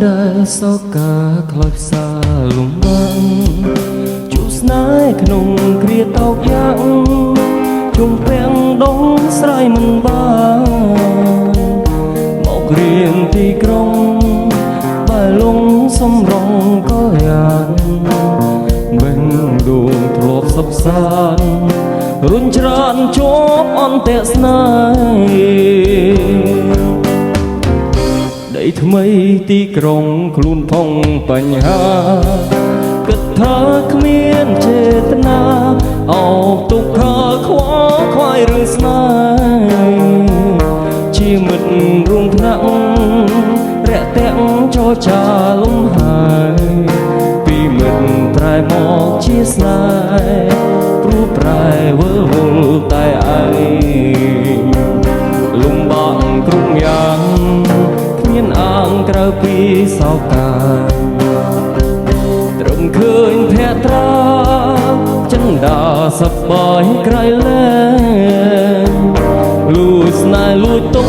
ដែលសោកាខ្លោចផ្សាលំបាំងជុះស្នេហ៍ក្នុងគ្រាតោកយ៉ាងជុំពាំងដងស្រ័យមិនបានមករៀនទីក្រុងបែលងសំរងក៏យ៉ាងវិញដួងធ្លាប់សព្វសានរុញច្រានជាប់អន្តៈស្នេហ៍ដីថ្មីទីក្រុងខ្លួនផងបញ្ហាគិតថាគ្មានចេតនាអោបទុកខើខ្វល់ខ្វាយរឿងស្នេហ៍ជាមិត្តរួមថ្នាក់រាក់ទាក់ចរចាលំហើយពីមិត្តប្រែមកជាស្នេហ៍ព្រោះប្រែវើវល់តែឯងលំបាកគ្រប់យ៉ាងគ្មានអាងក្រៅពីសោកាត្រឹមឃើញភក្ត្រាចិន្តាសប្បាយក្រៃលែងលួចស្នេហ៍លួចទុក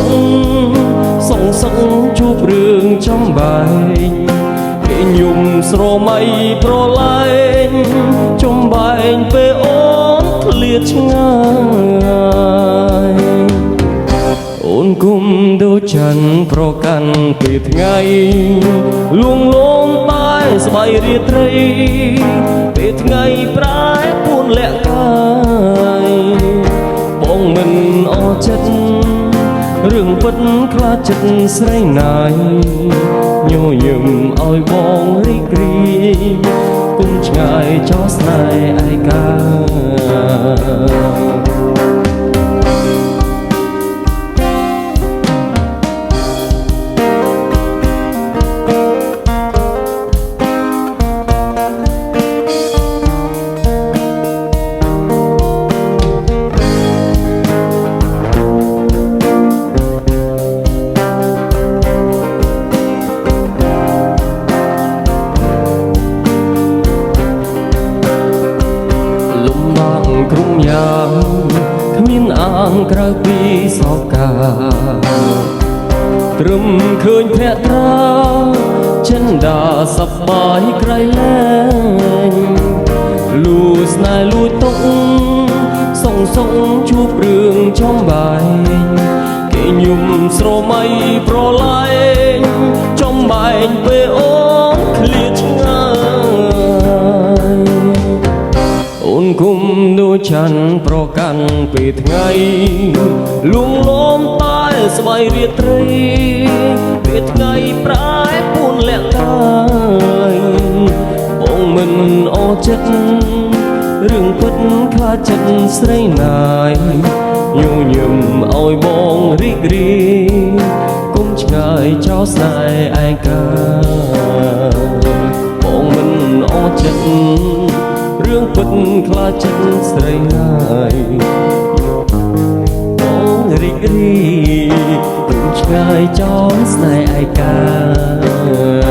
សងសឹកជួបរឿងចំបែកគេញុំស្រមៃប្រឡែងចំបែកពេលអូនធ្លាតឆ្ងាយអូនគុំដូចច័ន្ទប្រកាន់ពេលថ្ងៃលួងលោមតែស្បៃរាត្រីពេលថ្ងៃប្រែពួនលាក់កាយបងមិនអស់ចិត្តរឿងពិតខ្លាចចិត្តស្រីណាយញញឹមឲ្យបងរីករាយគុំឆ្ងាយចោលស្នេហ៍ឯកាគ្រប់យ៉ាងគ្មានអាងក្រៅពីសោកាត្រឹមឃើញភក្ត្រាចិន្តាសប្បាយក្រៃលែងលួចស្នេហ៍លួចទុកសងសឹកជួបរឿងចំបែកគេញុំស្រមៃប្រឡែងចំបែកពេលអូនឃ្លាតឆ្ងាយអូនគុំដូចច័ន្ទប្រកាន់ពេលថ្ងៃលួងលោមតែស្បៃរាត្រីពេលថ្ងៃប្រែពួនលាក់កាយបងមិនអស់ចិត្តរឿងពិតខ្លាចចិត្តស្រីណាយញញឹមឲ្យបងរីករាយគុំឆ្ងាយចោលស្នេហ៍ឯកាបងមិនអស់ចិត្តរឿងពិតខ្លាចចិត្តស្រីណាយបងរីករាយគុំឆ្ងាយចោលស្នេហ៍ឯកា